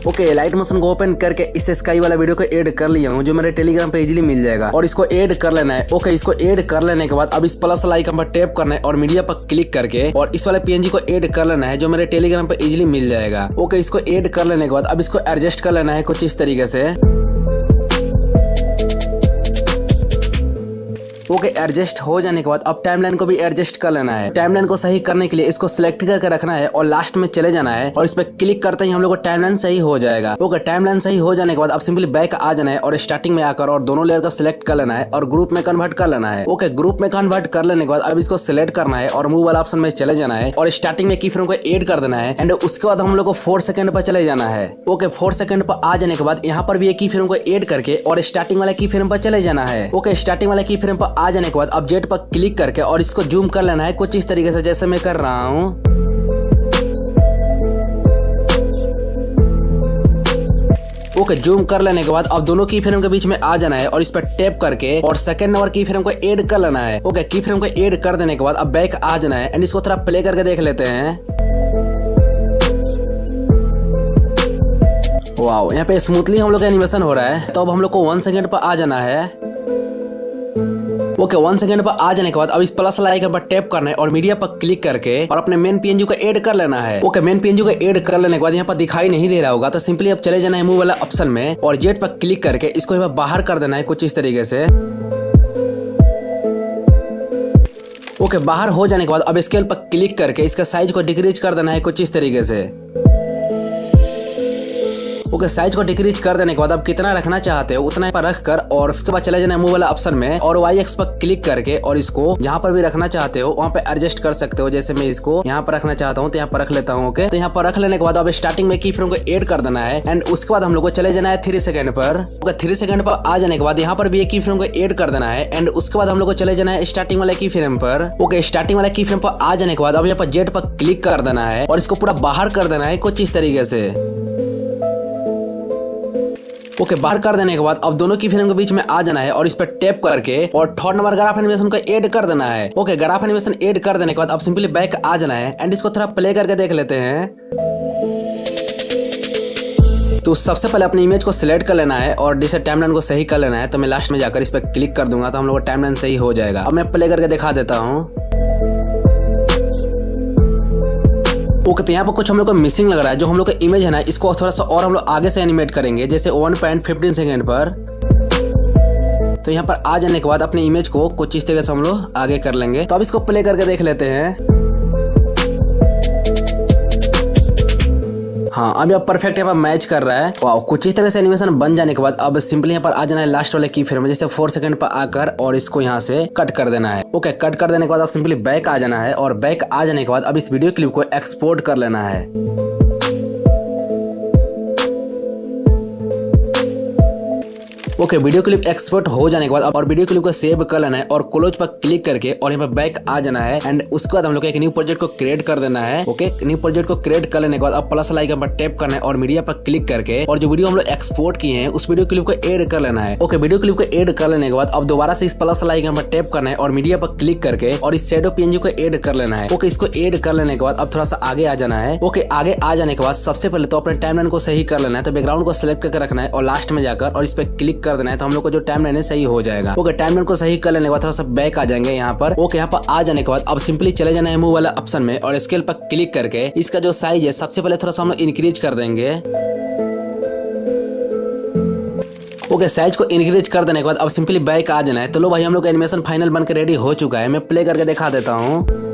Okay, light motion को ओपन करके इस स्काई वाला वीडियो को ऐड कर लिया हूँ, जो मेरे टेलीग्राम पे इजीली मिल जाएगा और इसको ऐड कर लेना है। ओके, इसको ऐड कर लेने के बाद अब इस प्लस वाला आइकन पर टैप करना है और मीडिया पर क्लिक करके और इस वाले पीएनजी को ऐड कर लेना है, जो मेरे टेलीग्राम पे इजीली मिल जाएगा। ओके, इसको ऐड कर लेने के बाद अब इसको एडजस्ट कर लेना है कुछ इस तरीके से। ओके, एडजस्ट हो जाने के बाद अब टाइमलाइन को भी एडजस्ट कर लेना है। टाइमलाइन को सही करने के लिए इसको सिलेक्ट करके रखना है और लास्ट में चले जाना है और इस पर क्लिक करते ही हम लोग को टाइमलाइन सही हो जाएगा। ओके, टाइमलाइन सही हो जाने के बाद अब सिंपली बैक आ जाना है और स्टार्टिंग में आकर और दोनों लेयर को सिलेक्ट कर लेना है और ग्रुप में कन्वर्ट कर लेना है। ओके, ग्रुप में कन्वर्ट कर लेने के बाद अब इसको सिलेक्ट करना है और मूव वाला ऑप्शन में चले जाना है और स्टार्टिंग में की फ्रेम को ऐड कर देना है एंड उसके बाद हम लोग को 4 सेकंड पर चले जाना है। ओके, 4 सेकंड पर आ जाने के बाद यहाँ पर भी एक की फ्रेम को ऐड करके और स्टार्टिंग वाला की फ्रेम पर चले जाना है। ओके, स्टार्टिंग वाला की फ्रेम पर आ जाने के बाद अब पर क्लिक करके और इसको जूम कर लेना है कुछ इस तरीके से, जैसे मैं कर रहा हूं। ओके, जूम कर लेने के बाद अब दोनों की फ्रेम के बीच में आ जाना है और इस पर टैप करके और सेकंड नंबर की फ्रेम को ऐड कर लेना है। ओके, की फ्रेम को ऐड कर देने के बाद अब बैक आ जाना है एंड इसको थोड़ा प्ले करके देख लेते हैं। वाओ, यहाँ पे स्मूथली हम लोग का एनिमेशन हो रहा है। तो अब हम लोग को 1 सेकंड पर आ जाना है। ओके, 1 सेकंड पर आ जाने के बाद अब इस प्लस वाला आइकन पर टैप करना है और मीडिया पर क्लिक करके और अपने मेन पीएनजी को ऐड कर लेना है। ओके, मेन पीएनजी को ऐड कर लेने के बाद यहाँ पर दिखाई नहीं दे रहा होगा, तो सिंपली अब चले जाना है मूव वाला ऑप्शन में और जेट पर क्लिक करके इसको यहाँ बाहर कर देना है कुछ इस तरीके से। ओके, बाहर हो जाने के बाद अब स्केल पर क्लिक करके इसका साइज को डिक्रीज कर देना है कुछ इस तरीके से। ओके, साइज को डिक्रीज कर देने के बाद अब कितना रखना चाहते हो उतना पर रख कर और उसके बाद चले जाना है मूव वाला ऑप्शन में और वाई एक्स पर क्लिक करके और इसको जहां पर भी रखना चाहते हो वहां पे एडजस्ट कर सकते हो। जैसे मैं इसको यहाँ पर रखना चाहता हूँ तो यहाँ पर रख लेता हूँ। ओके, तो यहाँ पर रख लेने के बाद अब स्टार्टिंग में की फ्रेम को ऐड कर देना है एंड उसके बाद हम लोग को चले जाना है 3 सेकंड पर। ओके, 3 सेकंड पर आ जाने के बाद यहाँ पर भी एक की फ्रेम को ऐड कर देना है एंड उसके बाद हम लोग को चले जाना है स्टार्टिंग वाले की फ्रेम पर। ओके, स्टार्टिंग वाले की फ्रेम पर आ जाने के बाद अब यहाँ पर जेट पर क्लिक कर देना है और इसको पूरा बाहर कर देना है कुछ इस तरीके से। ओके, बाहर कर देने के बाद अब दोनों की फ्रेम के बीच में आ जाना है और इस पर टैप करके और थर्ड नंबर ग्राफ एनिमेशन को ऐड कर देना है। ओके, ग्राफ एनिमेशन ऐड कर देने के बाद अब सिंपली बैक आ जाना है एंड इसको थोड़ा प्ले करके देख लेते हैं। तो सबसे पहले अपनी इमेज को सिलेक्ट कर लेना है और जैसे टाइमलाइन को सही कर लेना है। तो मैं लास्ट में जाकर इस पर क्लिक कर दूंगा तो हम लोग का टाइमलाइन सही हो जाएगा। अब मैं प्ले करके दिखा देता हूँ। ओके, तो यहाँ पर कुछ हम लोग को मिसिंग लग रहा है। जो हम लोग का इमेज है ना, इसको थोड़ा सा और हम लोग आगे से एनिमेट करेंगे, जैसे 1.15 सेकंड पर। तो यहाँ पर आ जाने के बाद अपनी इमेज को कुछ इस तरीके से हम लोग आगे कर लेंगे। तो अब इसको प्ले करके देख लेते हैं। हाँ, अब यहाँ परफेक्ट यहाँ पर मैच कर रहा है। वाओ, कुछ इस तरह से एनिमेशन बन जाने के बाद अब सिंपली यहाँ पर आ जाना है लास्ट वाले की फ्रेम में, जैसे 4 सेकंड पर आकर और इसको यहाँ से कट कर देना है। ओके, कट कर देने के बाद अब सिंपली बैक आ जाना है और बैक आ जाने के बाद अब इस वीडियो क्लिप को एक्सपोर्ट कर लेना है। Okay, okay, video clip export हो जाने के बाद और वीडियो क्लिप को सेव कर लेना है और क्लोज पर क्लिक करके और यहाँ पर बैक आ जाना है। एंड उसके बाद हम लोग एक न्यू प्रोजेक्ट को क्रिएट कर देना है। ओके, न्यू प्रोजेक्ट को क्रिएट कर लेने के बाद अब प्लस आइकन पर टैप करना है और मीडिया पर क्लिक करके और जो वीडियो हम लोग एक्सपोर्ट किए हैं उस वीडियो क्लिप को ऐड कर लेना है। ओके, वीडियो क्लिप को ऐड कर लेने के बाद अब दोबारा से इस प्लस आइकन पर टैप करना है और मीडिया पर क्लिक करके और इस शैडो पीएनजी को ऐड कर लेना है। ओके, इसको ऐड कर लेने के बाद अब थोड़ा सा आगे आ जाना है। ओके, आगे आ जाने के बाद सबसे पहले तो अपने टाइमलाइन को सही कर लेना है। तो बैकग्राउंड को सिलेक्ट करके रखना है और लास्ट में जाकर और इस पे क्लिक कर देना है। तो हम लोग को जो टाइमलाइन है सही हो जाएगा। ओके, टाइमलाइन को सही कर लेने के बाद थोड़ा सा बैक आ जाएंगे यहाँ पर। ओके, यहाँ पर आ जाने के बाद अब सिंपली चले जाना है मूव वाला ऑप्शन में और स्केल पर क्लिक करके इसका जो साइज है सबसे पहले थोड़ा सा हम लोग इंक्रीज कर देंगे। ओके, साइज को इंक्रीज कर देने के बाद अब सिंपली बैक आ जाना है। तो लो भाई, हम लोग का एनिमेशन फाइनल बनकर रेडी हो चुका है। मैं प्ले करके दिखा देता हूँ।